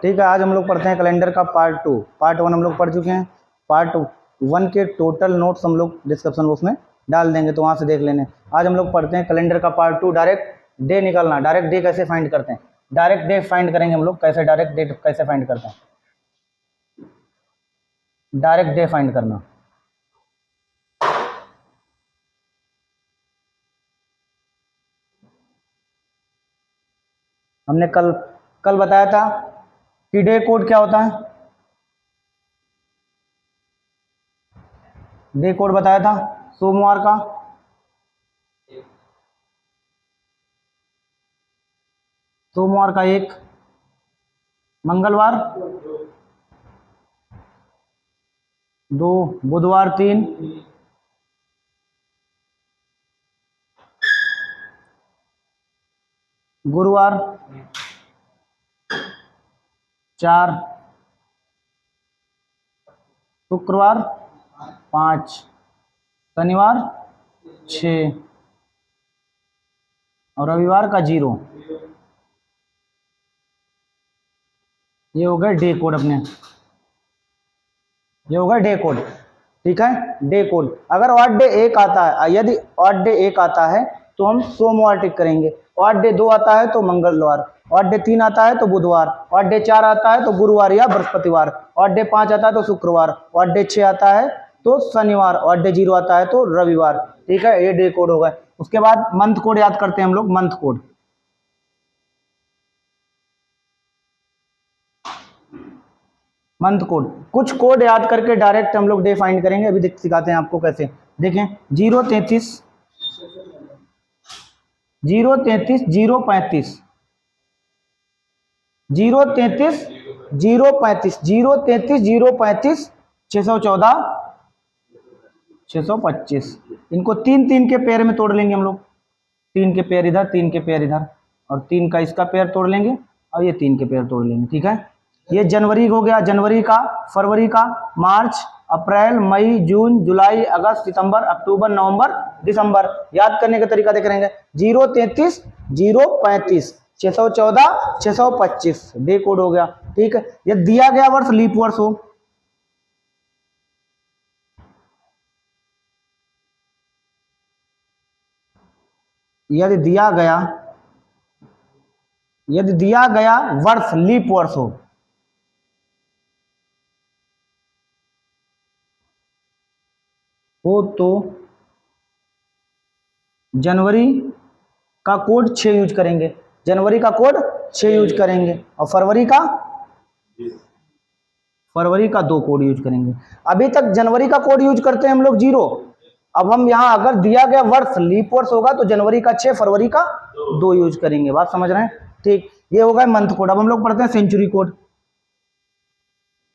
ठीक है, आज हम लोग पढ़ते हैं कैलेंडर का पार्ट 2। पार्ट 1 हम लोग पढ़ चुके हैं। पार्ट 1 के टोटल नोट्स हम लोग डिस्क्रिप्शन बॉक्स में डाल देंगे, तो वहाँ से देख लेने। आज हम लोग पढ़ते हैं कैलेंडर का पार्ट 2, डायरेक्ट डे निकालना। डायरेक्ट डे कैसे फाइंड करते हैं, डायरेक्ट डे फाइंड करेंगे हम लोग। कैसे डायरेक्ट डे कैसे फाइंड करते हैं, डायरेक्ट डे फाइंड करना। हमने कल बताया था कि डे कोड क्या होता है। डे कोड बताया था सोमवार का, सोमवार का 1, मंगलवार 2, बुधवार 3, गुरुवार 4, शुक्रवार 5, शनिवार 6 और रविवार का 0। ये हो गए डे कोड अपने, ये होगा डे कोड। ठीक है, डे कोड। अगर ऑड डे 1 आता है, यदि ऑड डे 1 आता है तो हम सोमवार टिक करेंगे। ऑड डे 2 आता है तो मंगलवार। ऑड डे 3 आता है तो बुधवार। ऑड डे 4 आता है तो गुरुवार या बृहस्पतिवार। ऑड डे 5 आता है तो शुक्रवार। ऑड डे 6 आता है तो शनिवार। ऑड डे 0 आता है तो रविवार। ठीक है, ये डे कोड होगा। उसके बाद मंथ कोड याद करते हैं हम लोग। मंथ कोड, मंथ कोड, कुछ कोड याद करके डायरेक्ट हम लोग डे फाइंड करेंगे। अभी सिखाते हैं आपको कैसे। देखें, 033 033 035 033 035 033 035 614 625। इनको 3 के पेयर में तोड़ लेंगे हम लोग। 3 के पेयर इधर, 3 के पेयर इधर, और 3 का इसका पेयर तोड़ लेंगे, और ये 3 के पेयर तोड़ लेंगे। ठीक है, ये जनवरी हो गया, जनवरी का, फरवरी का, मार्च, अप्रैल, मई, जून, जुलाई, अगस्त, सितंबर, अक्टूबर, नवंबर, दिसंबर। याद करने का तरीका देख रहेंगे। 033 035 614 625 डे कोड हो गया। ठीक है, ये दिया गया वर्ष लीप वर्ष हो, यदि दिया गया वर्ष लीप वर्ष हो तो जनवरी का कोड 6 यूज करेंगे। जनवरी का कोड 6 यूज करेंगे, और फरवरी का 2 कोड यूज करेंगे। अभी तक जनवरी का कोड यूज करते हैं हम लोग 0। अब हम यहाँ अगर दिया गया वर्ष लीप वर्ष होगा तो जनवरी का 6, फरवरी का 2 यूज करेंगे। बात समझ रहे हैं? ठीक, ये हो गया मंथ कोड। अब हम लोग पढ़ते हैं सेंचुरी कोड।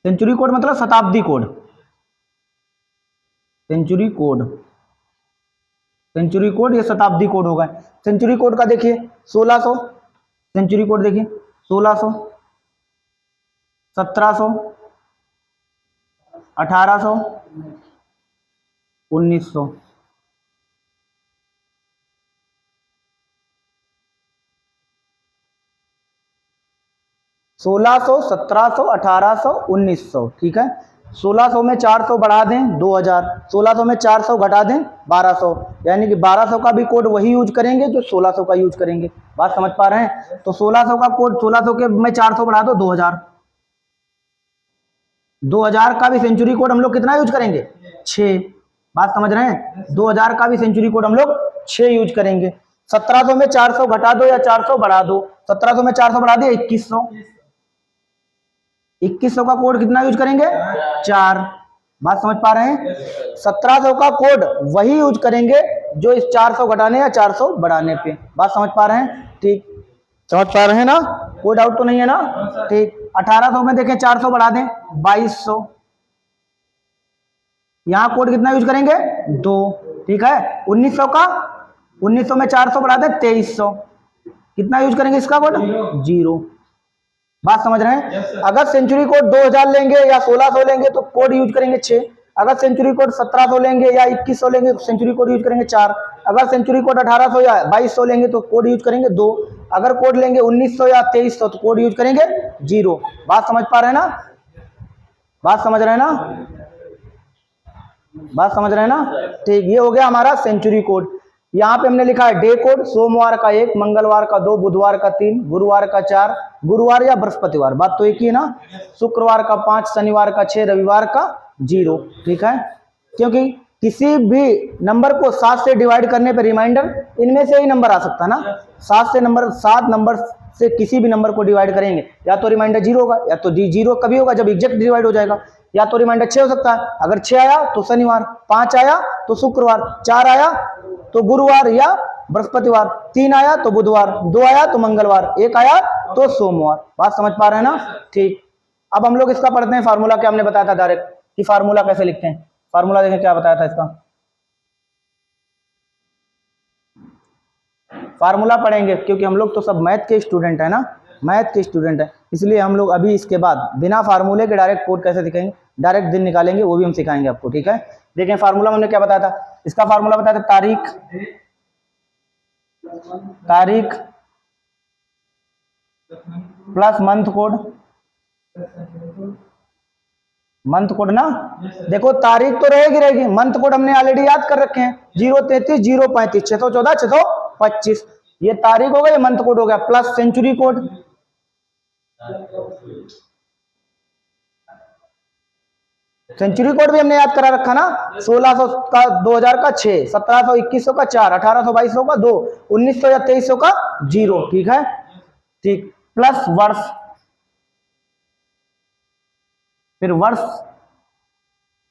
सेंचुरी कोड मतलब शताब्दी कोड। सेंचुरी कोड, सेंचुरी कोड ये शताब्दी कोड होगा। सेंचुरी कोड का देखिए 1600, सेंचुरी कोड देखिए 1600, 1700, 1800, 1900। 1600, 1700, 1800, 1900। ठीक है, 1600 में 400 बढ़ा दें 2000, 1600 में 400 घटा दें 1200, यानी कि 1200 का भी कोड वही यूज करेंगे जो 1600 का यूज करेंगे। बात समझ पा रहे हैं? तो 1600 का कोड, 1600 के में 400 बढ़ा दो 2000। 2000 का भी सेंचुरी कोड हम लोग कितना यूज करेंगे? 6। बात समझ रहे हैं? 2000 का भी सेंचुरी कोड हम लोग 6 यूज करेंगे। 1700 में 400 घटा दो या 400 बढ़ा दो। 1700 में 400 बढ़ा दिया 2100। 2100 का कोड कितना यूज करेंगे? 4। बात समझ पा रहे हैं? 1700 का कोड वही यूज करेंगे जो इस 400 घटाने या 400 बढ़ाने पे। बात समझ पा रहे हैं? ठीक, समझ पा रहे हैं ना? कोई डाउट तो नहीं है ना? ठीक, 1800 में देखें 400 बढ़ा दें 2200। यहां कोड कितना यूज करेंगे? 2। ठीक है, 1900 का, 1900 में 400 बढ़ा दें 2300। कितना यूज करेंगे इसका कोड? 0। बात समझ रहे हैं? अगर सेंचुरी कोड 2000 लेंगे या 1600 लेंगे तो कोड यूज करेंगे 6। अगर सेंचुरी कोड 1700 लेंगे या 2100 लेंगे तो सेंचुरी कोड यूज करेंगे 4। अगर सेंचुरी कोड 1800 या 2200 लेंगे तो कोड यूज करेंगे 2, अगर कोड लेंगे 1900 या 2300 तो कोड यूज करेंगे 0। बात समझ पा रहे हैं ना, बात समझ रहे हैं ना, बात समझ रहे हैं ना। ठीक, ये हो गया हमारा सेंचुरी कोड। यहाँ पे हमने लिखा है डे कोड, सोमवार का 1, मंगलवार का 2, बुधवार का 3, गुरुवार का 4, गुरुवार या बृहस्पतिवार, बात तो एक ही है ना, शुक्रवार का 5, शनिवार का 6, रविवार का 0। ठीक है, क्योंकि किसी भी नंबर को 7 से डिवाइड करने पर रिमाइंडर इनमें से ही नंबर आ सकता है ना। 7 नंबर से किसी भी नंबर को डिवाइड करेंगे या तो रिमाइंडर 0 होगा, या तो 0 कभी होगा जब एग्जैक्ट डिवाइड हो जाएगा, या तो रिमाइंडर 6 हो सकता है। अगर 6 आया तो शनिवार, 5 आया तो शुक्रवार, 4 आया तो गुरुवार या बृहस्पतिवार, 3 आया तो बुधवार, 2 आया तो मंगलवार, 1 आया तो सोमवार। बात समझ पा रहे हैं ना। ठीक, अब हम लोग इसका पढ़ते हैं फार्मूला। क्या हमने बताया था डायरेक्ट कि फार्मूला कैसे लिखते हैं। फार्मूला देखें क्या बताया था इसका, फार्मूला पढ़ेंगे क्योंकि हम लोग तो सब मैथ के स्टूडेंट है ना, मैथ के स्टूडेंट है, इसलिए हम लोग अभी इसके बाद बिना फार्मूले के डायरेक्ट कोड कैसे दिखाएंगे, डायरेक्ट दिन निकालेंगे, वो भी हम सिखाएंगे आपको। ठीक है, देखें फार्मूला में हमने क्या बताया था। इसका फार्मूला बताया था तारीख plus month code, month code ना। देखो तारीख तो रहेगी, मंथ कोड हमने ऑलरेडी याद कर रखे हैं, 033 035 614 625, ये तारीख हो गई, मंथ कोड हो गया, plus century code, century code भी हमने याद करा रखा ना, 1600 का 2000 का 6, 1700 2100 का 4, 1800 2200 का 2, 1900 या 2300 का 0। ठीक है, ठीक, प्लस वर्ष, फिर वर्ष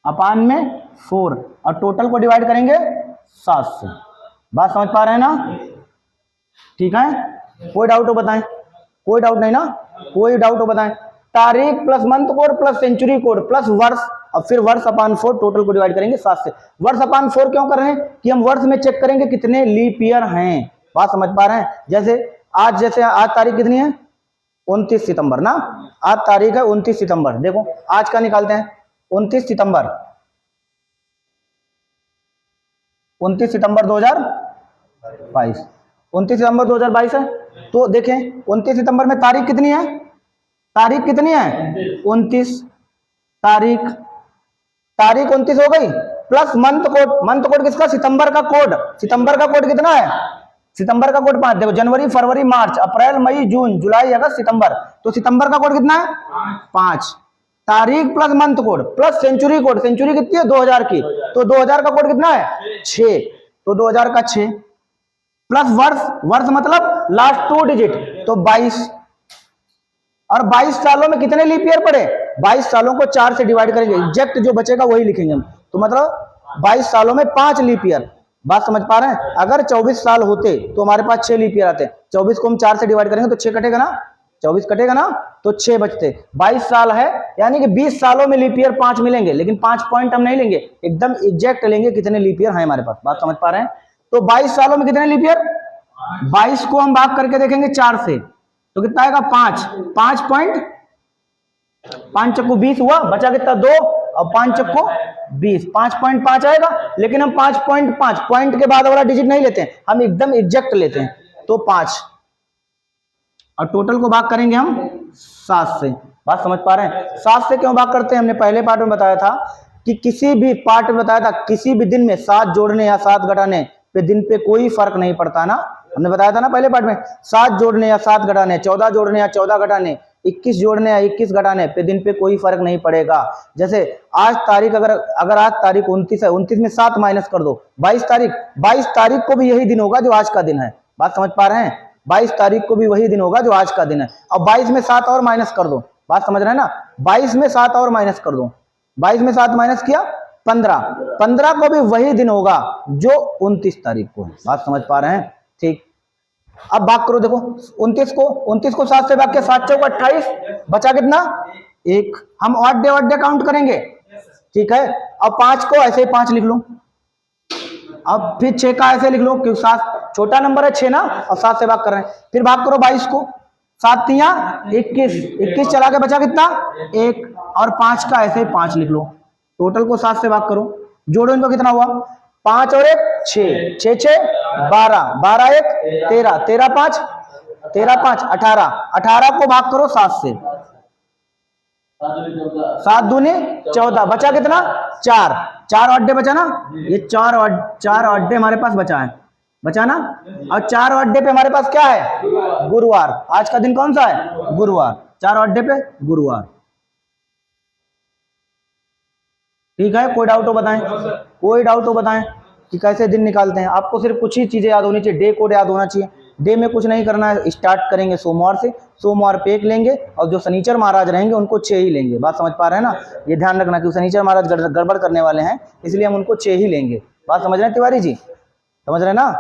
अपान में 4 और टोटल को डिवाइड करेंगे 7 से। बात समझ पा रहे हैं ना। ठीक है, कोई डाउट हो बताएं, कोई डाउट नहीं ना, कोई डाउट हो बताएं। तारीख plus month code plus century code plus वर्ष, और फिर वर्ष अपान 4, टोटल को डिवाइड करेंगे 7 से। वर्ष अपान 4 क्यों कर रहे हैं कि हम वर्ष में चेक करेंगे कितने लीप ईयर हैं। बात समझ पा रहे हैं। जैसे आज तारीख कितनी है, 29 सितंबर ना, आज तारीख है 29 सितंबर। देखो आज का निकालते हैं, 29 सितंबर 2022, 29 सितंबर 2022 है। तो देखें 29 सितंबर में तारीख कितनी है, तारीख कितनी है 29, तारीख 29 हो गई, plus month code, month code किसका, सितंबर का कोड, सितंबर का कोड कितना है, सितंबर का कोड 5। देखो जनवरी फरवरी मार्च अप्रैल मई जून जुलाई अगस्त सितंबर, तो सितंबर का कोड कितना है 5। तारीख plus month code plus century code, century कितनी है 2000 की, तो 2000 का कोड कितना है 6, तो 2000 का 6 प्लस वर्ष, वर्ष मतलब लास्ट 2 डिजिट तो 22, और 22 सालों में कितने लीप ईयर पड़े, 22 सालों को 4 से डिवाइड करेंगे, एग्जैक्ट जो बचेगा वही लिखेंगे हम, तो मतलब 22 सालों में 5 लीप ईयर। बात समझ पा रहे हैं। अगर 24 साल होते तो हमारे पास 6 लीप ईयर आते, 24 को हम 4 से डिवाइड करेंगे तो 6 कटेगा ना, 24 कटेगा ना, तो 6 बचते। 22 साल है यानी कि 20 सालों में लीप ईयर 5 मिलेंगे, लेकिन 5 पॉइंट हम नहीं लेंगे, एकदम एग्जैक्ट लेंगे कितने लीप ईयर है हमारे पास। बात समझ पा रहे हैं। तो 22 सालों में कितने लीप ईयर, 22 को हम भाग करके देखेंगे 4 से तो कितना आएगा 5, 5 पॉइंट, 5 चक्कू 20 हुआ, बचा कितना 2, और 5 चक्कू 20, 5.5 आएगा। लेकिन हम 5.5 पॉइंट के बाद वाला डिजिट नहीं लेते हैं, हम एकदम एग्जैक्ट लेते हैं, तो 5, और टोटल को भाग करेंगे हम 7 से। बात समझ पा रहे हैं। 7 से क्यों भाग करते हैं, हमने पहले पार्ट में बताया था कि किसी भी पार्ट में बताया था किसी भी दिन में 7 जोड़ने या 7 घटाने पे दिन पे कोई फर्क नहीं पड़ता ना, हमने बताया था ना पहले पार्ट में। 7 जोड़ने या 7 घटाने, 14 जोड़ने या 14 घटाने, 21 जोड़ने या 21 घटाने पे दिन पे कोई फर्क नहीं पड़ेगा। जैसे आज तारीख, अगर आज तारीख 29 है, 29 में 7 माइनस कर दो 22 तारीख, 22 तारीख को भी यही दिन होगा जो आज का दिन है। बात समझ पा रहे हैं। 22 तारीख को भी वही दिन होगा जो आज का दिन है। और 22 में 7 और माइनस कर दो, बात समझ रहे हैं ना, 22 में 7 और माइनस कर दो, 22 में 7 माइनस किया 15, 15 को भी वही दिन होगा जो 29 तारीख को है। बात समझ पा रहे हैं। ठीक, अब भाग करो, देखो 29 को 7 से भाग के 7 चौक 28, बचा कितना 1। हम ऑड डे काउंट करेंगे, ठीक है। अब 5 को ऐसे ही 5 लिख लो, अब फिर 6 का ऐसे लिख लो क्योंकि 7 छोटा नंबर है 6 ना, और 7 से भाग कर रहे हैं। फिर भाग करो 22 को, 7 तिया 21, 21 चला के बचा कितना 1, और 5 का ऐसे ही 5 लिख लो। टोटल को 7 से भाग करो, जोड़ो इनको, कितना हुआ 5 और 1 6, 6 6 12, 12 1 13, 13 5 18, 18 को भाग करो 7 से, 7 दूनी 14, बचा कितना 4, 4 अड्डे बचा ना, ये 4 अड्डे हमारे पास बचा है, बचा ना। और 4 अड्डे पे हमारे पास क्या है, गुरुवार। आज का दिन कौन सा है, गुरुवार। 4 अड्डे पे गुरुवार। ठीक है, कोई डाउट हो बताएं, कोई डाउट हो बताएं कि कैसे दिन निकालते हैं। आपको सिर्फ कुछ ही चीजें याद होनी चाहिए, डे कोड याद होना चाहिए। डे में कुछ नहीं करना है, स्टार्ट करेंगे सोमवार से, सोमवार पे 1 लेंगे और जो शनिचर महाराज रहेंगे उनको 6 ही लेंगे। बात समझ पा रहे हैं ना, ये ध्यान रखना कि शनिचर महाराज गड़बड़ करने वाले हैं, इसलिए हम उनको 6 ही लेंगे। बात समझ रहे हैं तिवारी जी, समझ रहे हैं ना।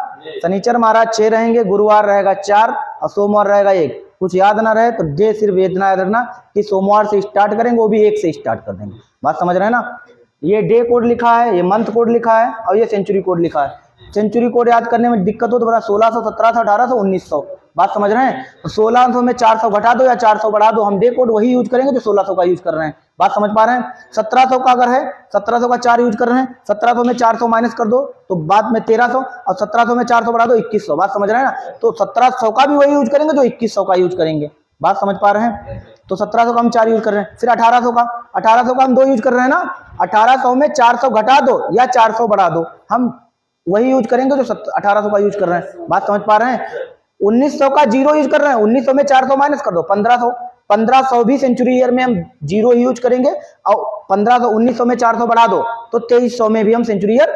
शनिचर महाराज 6 रहेंगे, गुरुवार रहेगा 4 और सोमवार रहेगा 1। कुछ याद ना रहे तो डे सिर्फ इतना याद रखना कि सोमवार से स्टार्ट करेंगे, वो भी 1 से स्टार्ट कर देंगे। बात समझ रहे हैं ना। ये डे कोड लिखा है, ये मंथ कोड लिखा है और ये सेंचुरी कोड लिखा है। सेंचुरी कोड याद करने में दिक्कत हो तो बता, 1600, 1700, 1800, 1900। बात समझ रहे हैं। तो 1600 में 400 घटा दो या 400 बढ़ा दो, हम डे कोड वही यूज करेंगे जो 1600 का यूज कर रहे हैं। बात समझ पा रहे हैं। 1700 का अगर है, 1700 का 4 यूज कर रहे हैं, 1700 में 400 माइनस कर दो तो बाद में 1300 और 1700 में 400 बढ़ा दो 2100। बात समझ रहे हैं ना। तो 1700 का भी वही यूज करेंगे जो 2100 का यूज करेंगे। बात समझ पा रहे हैं। तो 1700 का हम 4 यूज कर रहे हैं। फिर 1800 का हम 2 यूज कर रहे हैं ना। 1800 में 400 घटा दो या 400 बढ़ा दो, हम वही यूज करेंगे जो 1800 का यूज कर रहे हैं। बात समझ पा रहे हैं। 1900 का 0 यूज कर रहे हैं, 1900 में 400 माइनस कर दो 1500। 1500 भी सेंचुरी ईयर में हम 0 ही यूज करेंगे और 1500 1900 में 400 बढ़ा दो तो 2300 में भी हम सेंचुरी ईयर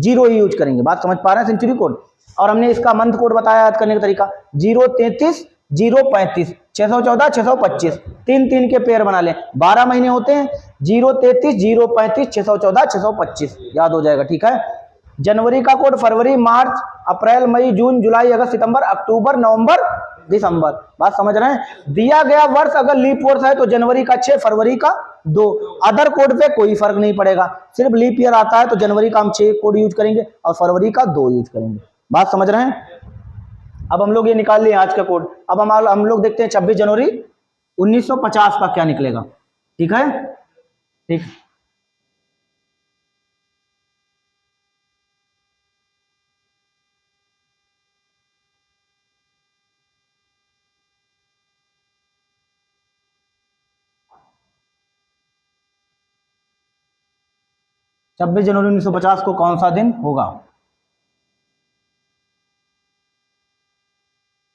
0 ही यूज करेंगे। बात समझ पा रहे हैं। सेंचुरी कोड और हमने इसका मंथ कोड बताया याद करने का तरीका, 033 035 614 625, 3 के पेयर बना लें। 12 महीने होते हैं, 033 035 614 625 याद हो जाएगा। ठीक है। जनवरी का कोड फरवरी, मार्च, अप्रैल, मई, जून, जुलाई, अगस्त, सितंबर, अक्टूबर, नवंबर, दिसंबर। बात समझ रहे हैं। दिया गया वर्ष अगर लीप वर्ष है तो जनवरी का 6, फरवरी का 2। अदर कोड पे कोई फर्क नहीं पड़ेगा, सिर्फ लीप ईयर आता है तो जनवरी का हम 6 कोड यूज करेंगे और फरवरी का 2 यूज करेंगे। बात समझ रहे हैं। अब हम लोग ये निकाल लिए आज का कोड। अब हम लोग देखते हैं 26 जनवरी 1950 का क्या निकलेगा। ठीक है, ठीक। 26 जनवरी 1950 को कौन सा दिन होगा।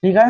ठीक है।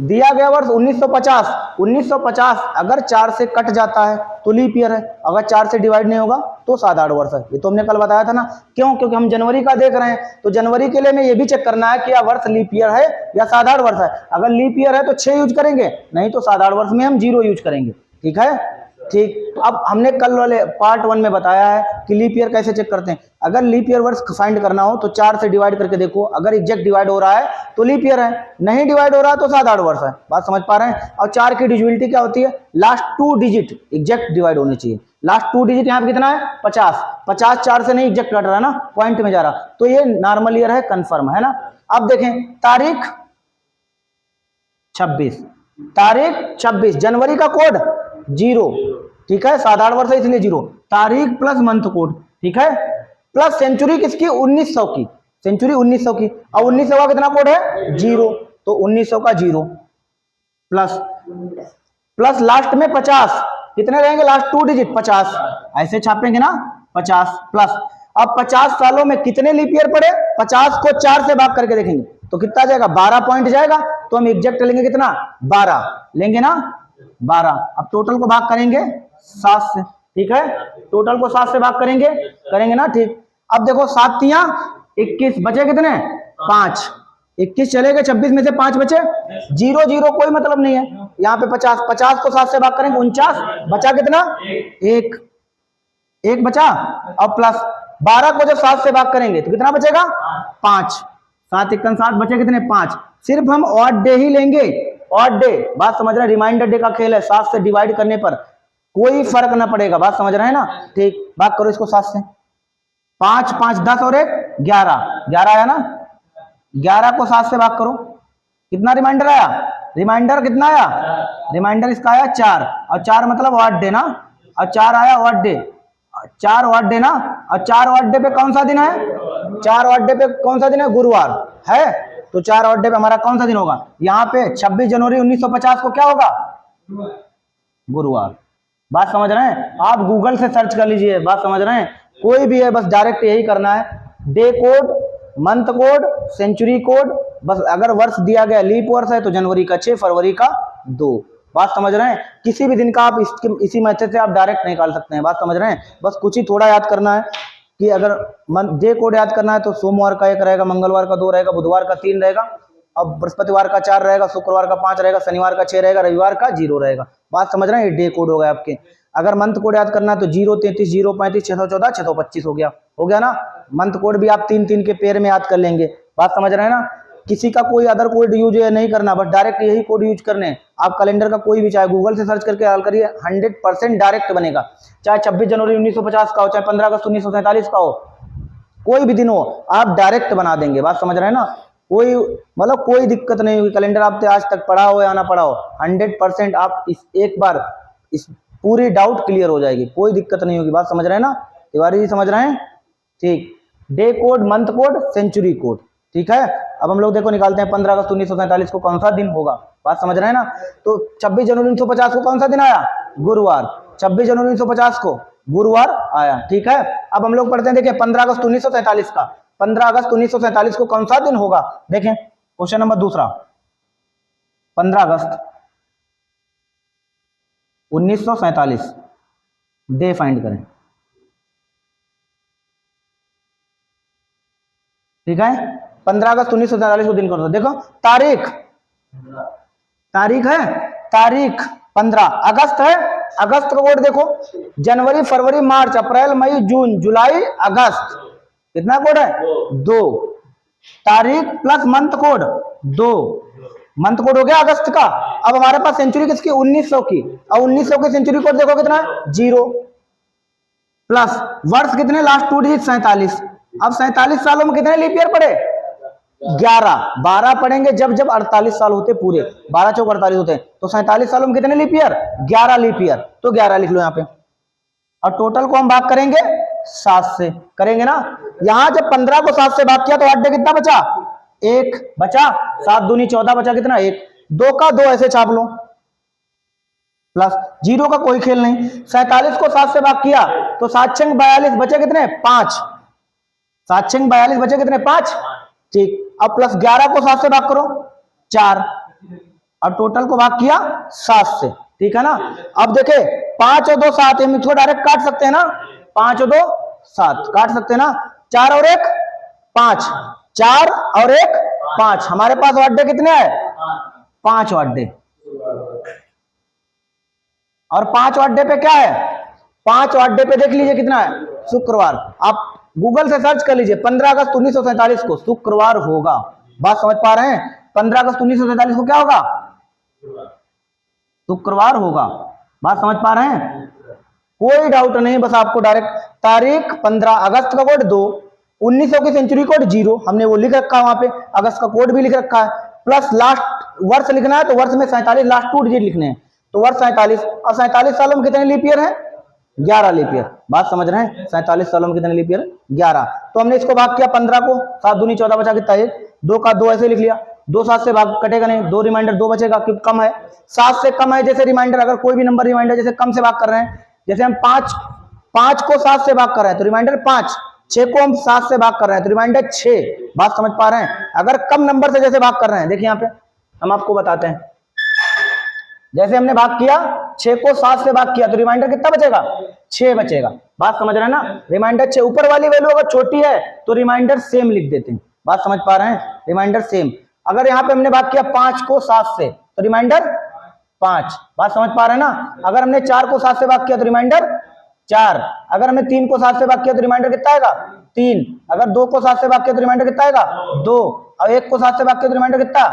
दिया गया वर्ष 1950। 1950 अगर 4 से कट जाता है तो लीप ईयर है, अगर 4 से डिवाइड नहीं होगा तो साधारण वर्ष है। ये तो हमने कल बताया था ना। क्यों? क्योंकि हम जनवरी का देख रहे हैं तो जनवरी के लिए हमें ये भी चेक करना है कि यह वर्ष लीप ईयर है या साधारण वर्ष है। अगर लीप ईयर है तो 6 यूज करेंगे, नहीं तो साधारण वर्ष में हम 0 यूज करेंगे। ठीक है, ठीक। अब हमने कल वाले पार्ट 1 में बताया है कि लीप ईयर कैसे चेक करते हैं। अगर लीप ईयर वर्ष फाइंड करना हो तो 4 से डिवाइड करके देखो, अगर एग्जैक्ट डिवाइड हो रहा है तो लीप ईयर है, नहीं डिवाइड हो रहा है तो साधारण वर्ष है। बात समझ पा रहे हैं। और 4 की डिविजिबिलिटी क्या होती है, लास्ट 2 डिजिट एग्जैक्ट डिवाइड होने चाहिए। लास्ट 2 डिजिट यहाँ पे कितना है 50, 50 4 से नहीं एग्जैक्ट कट रहा है ना, पॉइंट में जा रहा, तो ये नॉर्मल ईयर है, कंफर्म है ना। अब देखें तारीख 26, तारीख 26, जनवरी का कोड 0, ठीक है, साधारण वर्ष है इसलिए 0, तारीख प्लस मंथ कोड, ठीक है, प्लस सेंचुरी किसकी 1900 की, सेंचुरी 1900 की, और 1900 का कितना कोड है 0, तो 1900 का 0 प्लस प्लस लास्ट में 50, कितने रहेंगे लास्ट 2 डिजिट 50, ऐसे छापेंगे ना 50 प्लस। अब 50 सालों में कितने लीप ईयर पड़े, 50 को 4 से भाग करके देखेंगे तो कितना जाएगा 12 पॉइंट जाएगा, तो हम एग्जैक्ट लेंगे कितना 12 लेंगे ना 12। अब टोटल को भाग करेंगे 7 से, ठीक है, टोटल को 7 से भाग करेंगे ना, ठीक। अब देखो 7 तियां 21, बचे कितने 5, 21 चले गए, 26 में से 5 बचे, 0 0 कोई मतलब नहीं है यहाँ पे। 50 50 को 7 से भाग करेंगे 49, बचा कितना 1 बचा, और प्लस 12 को जब 7 से भाग करेंगे तो कितना बचेगा 5, 7 1 7 बचे कितने 5। सिर्फ हम ऑड डे ही लेंगे, ऑड डे, बात समझ रहे हैं, रिमाइंडर डे का खेल है, 7 से डिवाइड करने पर कोई फर्क ना पड़ेगा, बात समझ रहे हैं ना, ठीक। भाग करो इसको 7 से, 5 5 10 और 1 11, 11 आया ना, 11 को 7 से भाग करो, कितना रिमाइंडर आया, रिमाइंडर कितना आया, रिमाइंडर इसका आया 4, और 4 मतलब ऑड डे ना, और 4 आया ऑड डे, 4 बर्थडे ना, और 4 बर्थडे पे कौन सा दिन है? 4 बर्थडे पे कौन सा दिन है? गुरुवार है। तो 4 बर्थडे पे हमारा कौन सा दिन होगा? यहाँ पे 26 जनवरी 1950 को क्या होगा? गुरुवार। बात समझ रहे हैं? आप गूगल से सर्च कर लीजिए, बात समझ रहे हैं? कोई भी है, बस डायरेक्ट यही करना है, day code, month code, century code, बस अगर वर्ष दिया गया लीप वर्ष है तो जनवरी का 6, फरवरी का 2। बात समझ रहे हैं? किसी भी दिन का आप इसी मेथड से आप डायरेक्ट निकाल सकते हैं। बात समझ रहे हैं? बस कुछ ही थोड़ा याद करना है कि अगर डे कोड याद करना है तो सोमवार का 1 रहेगा, मंगलवार का 2 रहेगा, बुधवार का 3 रहेगा, अब बृहस्पतिवार का 4 रहेगा, शुक्रवार का 5 रहेगा, शनिवार का 6 रहेगा, रविवार का 0 रहेगा। बात समझ रहे हैं? ये डे कोड हो गया आपके। अगर मंथ कोड याद करना है तो 0, 33, 0, 35, 614, 625 हो गया ना। मंथ कोड भी आप 3-3 के पेयर में याद कर लेंगे। बात समझ रहे हैं ना? किसी का कोई अदर कोड यूज नहीं करना, बस डायरेक्ट यही कोड यूज करने हैं। आप कैलेंडर का कोई भी, चाहे गूगल से सर्च करके हल करिए, 100% डायरेक्ट बनेगा। चाहे 26 जनवरी 1950 का हो, चाहे 15 अगस्त 1947 का हो, कोई भी दिन हो, आप डायरेक्ट बना देंगे। बात समझ रहे हैं ना? कोई मतलब कोई दिक्कत नहीं होगी। कैलेंडर आपने आज तक पढ़ा हो या ना पढ़ा हो, 100% आप इस एक बार इस पूरी डाउट क्लियर हो जाएगी, कोई दिक्कत नहीं होगी। बात समझ रहे हैं ना? तिवारी जी समझ रहे हैं? ठीक। Day code, month code, century code, ठीक है। अब हम लोग देखो निकालते हैं 15 अगस्त 1947 को कौन सा दिन होगा। बात समझ रहे हैं ना? तो 26 जनवरी 1950 को कौन सा दिन आया? गुरुवार। 26 जनवरी 1950 को गुरुवार आया, ठीक है। अब हम लोग पढ़ते हैं, देखिए 15 अगस्त 1947 का, 15 अगस्त 1947 को कौन सा दिन होगा? देखें क्वेश्चन नंबर दूसरा, 15 अगस्त 1947 डे फाइंड करें, ठीक है। 15 अगस्त 1947 को दिन कौन सा? देखो तारीख, तारीख है, तारीख 15 अगस्त है। अगस्त का कोड देखो, जनवरी, फरवरी, मार्च, अप्रैल, मई, जून, जुलाई, अगस्त, कितना कोड है? 2। तारीख plus month code 2, month code हो गया अगस्त का। अब हमारे पास सेंचुरी किसकी? 1900 की। अब 1900 की सेंचुरी कोड देखो कितना है? 0 प्लस वर्ष कितने? Last 2 digit 47। अब 47 सालों में कितने लीप ईयर पड़े? 11। 12 पढ़ेंगे जब जब 48 साल होते पूरे, 12 चौक 48 होते हैं, तो 47 सालों में कितने लीप ईयर? 11 leap year. तो 11 लिख लो यहाँ पे, और टोटल को हम भाग करेंगे 7 से, करेंगे ना। यहां जब 15 को 7 से भाग किया तो 8 डे कितना बचा? 1 बचा। 7 दूनी 14 बचा कितना? 1। 2 का 2 ऐसे छाप लो, प्लस 0 का कोई खेल नहीं। 47 को 7 से भाग किया तो 7 छंग 42 बचे कितने? 5। 7 छंग 42 बचे कितने? 5, ठीक। अब प्लस 11 को 7 से भाग करो, 4, और टोटल को भाग किया 7 से, ठीक है ना। अब देखे 5 और 2 7, हम इसको डायरेक्ट काट सकते हैं ना, 5 और 2 7 काट सकते हैं ना। 4 और 1 5, 4 और 1 5, हमारे पास बर्थडे कितने हैं? 5 बर्थडे। और 5 बर्थडे पे क्या है? 5 बर्थडे पे देख लीजिए कितना है? शुक्रवार। आप गूगल से सर्च कर लीजिए, 15 अगस्त 1947 को शुक्रवार होगा। बात समझ पा रहे हैं? 15 अगस्त 1947 को क्या होगा? शुक्रवार होगा। बात समझ पा रहे हैं? कोई डाउट नहीं, बस आपको डायरेक्ट तारीख 15 अगस्त का कोड 2, 1900 की सेंचुरी कोड 0, हमने वो लिख रखा है वहां पे, अगस्त का कोड भी लिख रखा है, प्लस लास्ट वर्ष लिखना है तो वर्ष में 47 लास्ट 2 डिजिट लिखने हैं, तो वर्ष 47। और 47 सालों में कितने लीप ईयर है? 11 लीप ईयर। बात समझ रहे हैं? 47 सालों में कितने लीप ईयर? 11। तो हमने इसको भाग किया 15 को, 7 दूनी 14 बचा कितना? 1। 2 का 2 ऐसे लिख लिया, 2 7 से भाग कटेगा नहीं, 2 रिमाइंडर 2 बचेगा क्योंकि कम है, 7 से कम है। जैसे रिमाइंडर, अगर कोई भी नंबर रिमाइंडर जैसे कम से भाग कर रहे हैं, जैसे हम 5 को 7 से भाग कर रहे हैं तो रिमाइंडर 5, 6 को हम 7 से भाग कर रहे हैं तो रिमाइंडर 6। बात समझ पा रहे हैं? अगर कम नंबर से जैसे भाग कर रहे हैं, देखिए यहाँ पे हम आपको बताते हैं, जैसे हमने भाग किया 6 को 7 से भाग किया तो रिमाइंडर कितना बचेगा? 6 बचेगा। बात समझ रहे हैं ना? रिमाइंडर 6, ऊपर वाली वैल्यू अगर छोटी है तो रिमाइंडर सेम लिख देते हैं। बात समझ पा रहे हैं? Reminder same. अगर यहाँ पे हमने भाग किया 5 को 7 से तो रिमाइंडर 5। बात समझ पा रहे हैं ना? अगर हमने 4 को 7 से भाग किया तो रिमाइंडर 4। अगर हमने 3 को 7 से भाग किया तो रिमाइंडर कितना आएगा? 3। अगर 2 को 7 से भाग किया तो रिमाइंडर कितना आएगा? 2। और 1 को 7 से भाग किया तो रिमाइंडर कितना?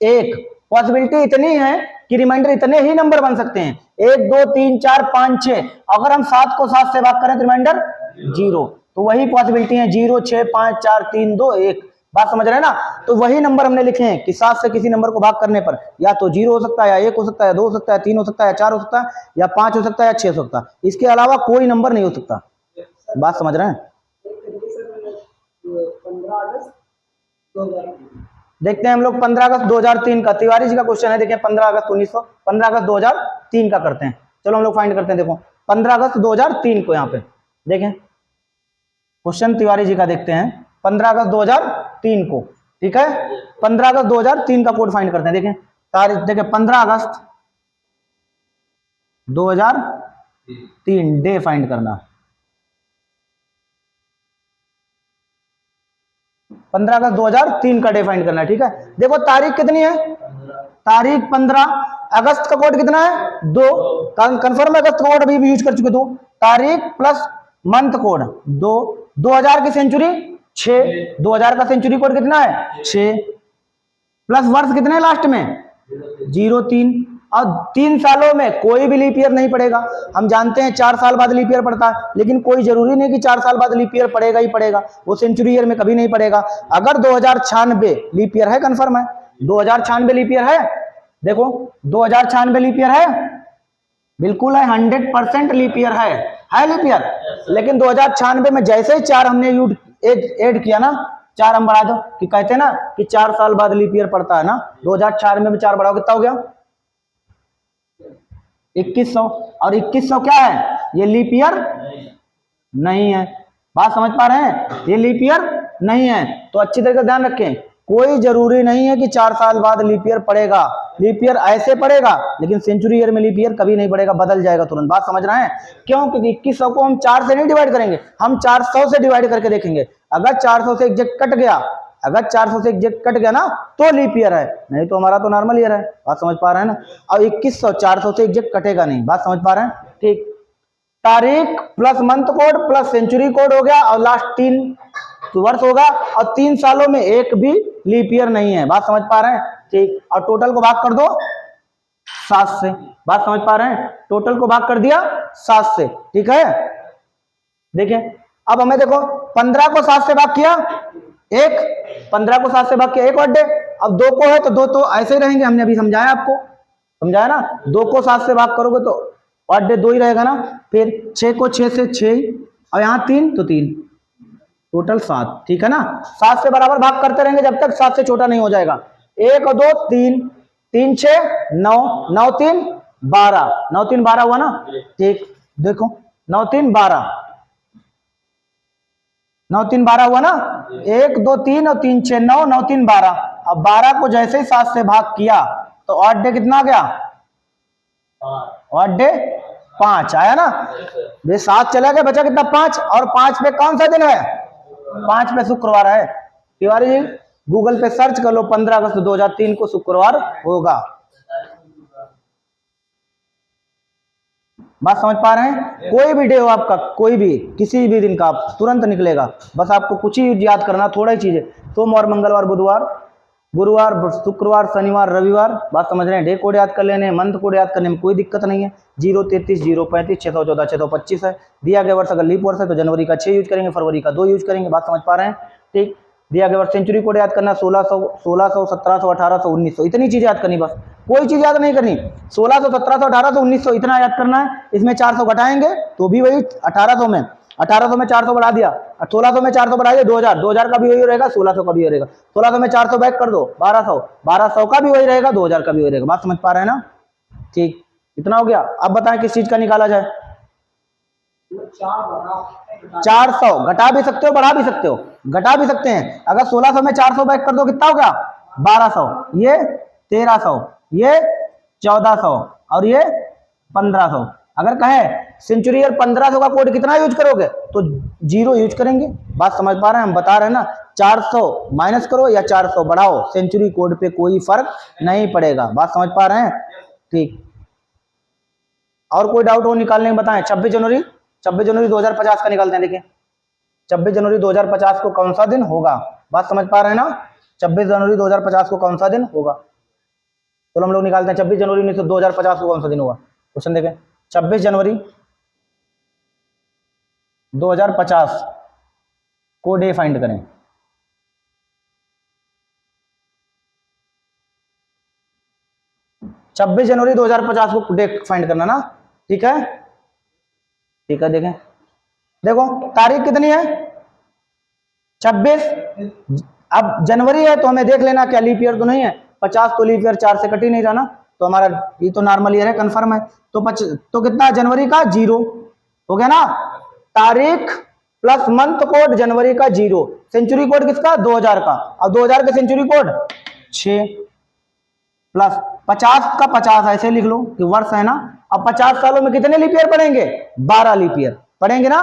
1। पॉसिबिलिटी इतनी है कि रिमाइंडर इतने ही नंबर बन सकते हैं, 1 2 3 4 5 6। अगर हम 7 को 7 से भाग करें तो रिमाइंडर 0, तो वही पॉसिबिलिटी है 0 6 5 4 3 2 1। बात समझ रहे हैं ना। तो वही नंबर हमने लिखे हैं कि 7 से किसी नंबर को भाग करने पर या तो 0 हो सकता है, या 1 हो सकता है, 2 हो सकता है, 3 हो सकता है, 4 हो सकता है, या 5 हो सकता है, या 6 हो सकता है। इसके अलावा कोई नंबर नहीं हो सकता। बात समझ रहे हैं। देखते हैं हम लोग 15 अगस्त 2003 का, तिवारी जी का क्वेश्चन है। देखें 15 अगस्त 2003 का करते हैं। चलो हम लोग फाइंड करते हैं। देखो 15 अगस्त 2003 को यहाँ पे देखें, क्वेश्चन तिवारी जी का देखते हैं 15 अगस्त 2003 को। ठीक है, 15 अगस्त 2003 का कोड फाइंड करते हैं। देखें तारीख, देखें 15 अगस्त 2003 डे फाइंड करना। 15 अगस्त 2003 का डे फाइंड करना है। ठीक है, देखो तारीख कितनी है, तारीख 15, अगस्त का कोड कितना है 2, कंफर्म अगस्त कोड अभी भी यूज कर चुके। 2 तारीख प्लस मंथ कोड 2, 2000 की सेंचुरी 6, 2000 का सेंचुरी कोड कितना है 6, प्लस वर्ष कितने हैं लास्ट में 03, और 3 सालों में कोई भी लीप ईयर नहीं पड़ेगा। हम जानते हैं 4 साल बाद लीप ईयर पड़ता है, लेकिन कोई जरूरी नहीं कि 4 साल बाद लीप ईयर पड़ेगा ही पड़ेगा, वो सेंचुरी ईयर में कभी नहीं पड़ेगा। अगर 2096 लीप ईयर है, कंफर्म है 2096 लीप ईयर है, देखो 2096 लीप ईयर है, बिल्कुल है, 100% लीप ईयर है लीप ईयर। लेकिन 2096 में जैसे ही 4 हमने ऐड किया ना, 4 हम बढ़ा दो, कि कहते हैं ना कि 4 साल बाद लीप ईयर पड़ता है ना, 2096 में 4 बढ़ाओ कितना हो गया 2100, और 2100 क्या है, ये लीप ईयर नहीं है। बात समझ पा रहे हैं, ये लीप ईयर नहीं है। तो अच्छी तरह से ध्यान रखें, कोई जरूरी नहीं है कि 4 साल बाद लीप ईयर पड़ेगा। लीप ईयर ऐसे पड़ेगा, लेकिन सेंचुरी ईयर में लीप ईयर कभी नहीं पड़ेगा, बदल जाएगा तुरंत। बात समझ रहे हैं, क्यों, क्योंकि 2100 को हम 4 से नहीं डिवाइड करेंगे, हम 400 से डिवाइड करके देखेंगे। अगर 400 से एग्जैक्ट कट गया, अगर 400 से एग्जैक्ट कट गया ना तो लीप ईयर है, नहीं तो हमारा तो नॉर्मल ईयर है। बात समझ पा रहे हैं ना। और 2100 400 से एग्जैक्ट कटेगा नहीं। बात समझ पा रहे हैं, ठीक। तारीख plus month code plus century code हो गया, और लास्ट 3 वर्ष होगा, और 3 सालों में एक भी लीप ईयर नहीं है। बात समझ पा रहे हैं, ठीक। और टोटल को भाग कर दो 7 से। बात समझ पा रहे हैं, टोटल को भाग कर दिया 7 से, ठीक है। देखिए अब हमें देखो 15 को 7 से भाग किया एक, 15 को 7 से भाग किया एक और डे। अब 2 को है तो 2 तो ऐसे ही रहेंगे, हमने अभी समझाया आपको, समझाया ना। 2 को 7 से भाग करोगे तो और डे 2 ही रहेगा ना। फिर 6 को 6 से 6, और यहाँ 3 तो 3, टोटल 7, ठीक है ना। 7 से बराबर भाग करते रहेंगे जब तक 7 से छोटा नहीं हो जाएगा। 1 और 2 3, 3 6 9, 9 3 12, 9 3 12 हुआ ना, ठीक। देखो 9 3 12, 9 3 12 हुआ ना, 1 2 3 और 3 6 9, 9 3 12। अब 12 को जैसे ही 7 से भाग किया तो ऑड डे कितना आ गया, ऑड डे 5 आया ना। ये 7 चला गया, बचा कितना 5, और 5 पे कौन सा दिन है, 5 पे शुक्रवार है। तिवारी जी गूगल पे सर्च कर लो, 15 अगस्त 2003 को शुक्रवार होगा। बात समझ पा रहे हैं, कोई भी डे हो आपका, कोई भी किसी भी दिन का, आप तुरंत निकलेगा। बस आपको कुछ ही याद करना, थोड़ा ही चीजें, सोमवार मंगलवार बुधवार गुरुवार शुक्रवार शनिवार रविवार। बात समझ रहे हैं, डे कोड याद कर लेने, मंथ कोड याद करने में कोई दिक्कत नहीं है। 033 035 614 625 है। दिया गया वर्ष अगर लीप वर्ष है तो जनवरी का 6 यूज करेंगे, फरवरी का 2 यूज करेंगे। बात समझ पा रहे हैं, ठीक। दिया गया वर्ष सेंचुरी कोड याद करना 1600 1700 1800 1900, इतनी चीज याद करनी, बस कोई चीज याद नहीं करनी। 1600 1700 1800 1900 इतना याद करना है। इसमें 400 घटाएंगे तो भी वही 1800 में, 1800 में 400 बढ़ा दिया, 1600 में 400 बढ़ा दिया 2000, 2000 का भी वही रहेगा, 1600 का भी वही रहेगा। 1600 में 400 बैक कर दो 1200, 1200 का भी वही रहेगा, 2000 का भी वही रहेगा। बात समझ पा रहे हैं ना, ठीक। इतना हो गया। अब बताएं किस चीज का निकाला जाए। 400 घटा भी सकते हो बढ़ा भी सकते हो, घटा भी सकते हैं। अगर 1600 में 400 बैक कर दो कितना हो गया 1200, ये 1300, ये 1400 और ये 1500। अगर कहे सेंचुरी ईयर 1500 का कोड कितना यूज करोगे तो 0 यूज करेंगे। बात समझ पा रहे हैं, हम बता रहे हैं ना, 400 माइनस करो या 400 बढ़ाओ, सेंचुरी कोड पे कोई फर्क नहीं पड़ेगा। बात समझ पा रहे हैं, ठीक। और कोई डाउट हो निकालने में बताएं। 26 जनवरी 2050 का निकालते हैं। देखिए 26 जनवरी 2050 को कौन सा दिन होगा। बात समझ पा रहे हैं ना, 26 जनवरी 2050 को कौन सा दिन होगा। चलो हम लोग निकालते हैं 26 जनवरी 2050 को कौन सा दिन होगा। क्वेश्चन देखें 26 जनवरी 2050 को डे फाइंड करें। 26 जनवरी 2050 को डेट फाइंड करना ना, ठीक है। ठीक है, देखें, देखो तारीख कितनी है 26। अब जनवरी है तो हमें देख लेना क्या लीप ईयर तो नहीं है, 50 तो लीप ईयर 4 से कट ही नहीं रहा ना, तो हमारा ये तो नॉर्मल ईयर है, कंफर्म है। तो कितना जनवरी का 0 हो गया ना, तारीख प्लस मंथ कोड जनवरी का 0, सेंचुरी कोड किसका 2000 का, अब 2000 का सेंचुरी कोड 6 प्लस 50 का 50 ऐसे लिख लो कि वर्ष है ना। अब 50 सालों में कितने लीप ईयर पढ़ेंगे, 12 लीप ईयर पढ़ेंगे ना,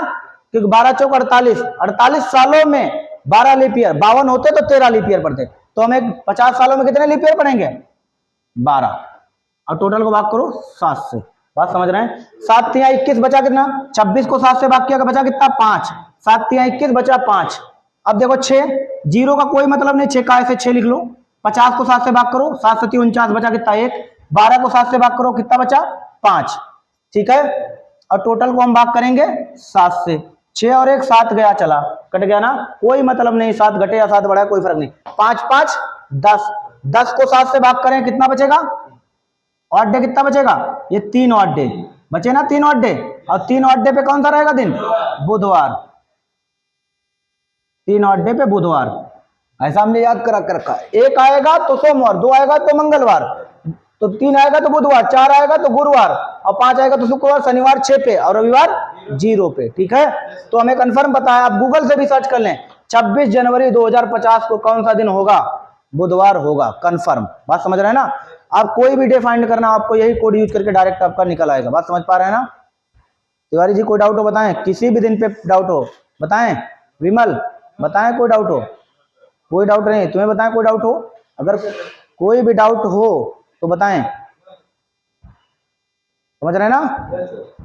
क्योंकि 12 चौक 48, 48 सालों में 12 लीप ईयर, 52 होते तो 13 लीप ईयर पढ़ते, तो हमें 50 सालों में कितने लीप ईयर पढ़ेंगे 12, और टोटल को भाग करो 7 से, बात समझ रहे हैं। 7 तिया 21 बचा कितना, 26 को 7 से भाग किया बचा कितना 5, 7 तिया 21 बचा 5। अब देखो 6, 0 का कोई मतलब नहीं, 6 का ऐसे 6 लिख लो, 50 को 7 से भाग करो, 7 7 49 बचा कितना 1, 12 को 7 से भाग करो कितना बचा 5, ठीक है। और टोटल को हम भाग करेंगे 7 से, 6 और 1 7 गया, चला कट गया ना, कोई मतलब नहीं, 7 घटे या 7 बढ़ा कोई फर्क नहीं। 5 5 10, 10 को 7 से भाग करें कितना बचेगा, ऑड डे कितना बचेगा, ये 3 ऑड डे बचे ना, 3 ऑड डे, और 3 ऑड डे पे कौन सा रहेगा दिन, बुधवार, 3 ऑड डे पे बुधवार, ऐसा हमने याद करा कर रखा है। 1 आएगा तो सोमवार, 2 आएगा तो मंगलवार, तो 3 आएगा तो बुधवार, 4 आएगा तो गुरुवार, और 5 आएगा तो शुक्रवार, शनिवार 6 पे, और रविवार 0 पे, ठीक है। तो हमें कंफर्म पता है, आप गूगल से भी सर्च कर लें, 26 जनवरी 2050 को कौन सा दिन होगा, बुधवार होगा, कंफर्म, बात समझ रहे हैं ना। आप कोई भी डे फाइंड करना, आपको यही कोड यूज करके डायरेक्ट आपका निकल आएगा, बात समझ पा रहे हैं ना। तिवारी जी कोई डाउट हो बताएं, किसी भी दिन पे डाउट हो बताएं, विमल बताएं कोई डाउट हो, कोई डाउट नहीं, तुम्हें बताएं कोई डाउट हो, अगर कोई भी डाउट हो तो बताएं, समझ रहे हैं ना।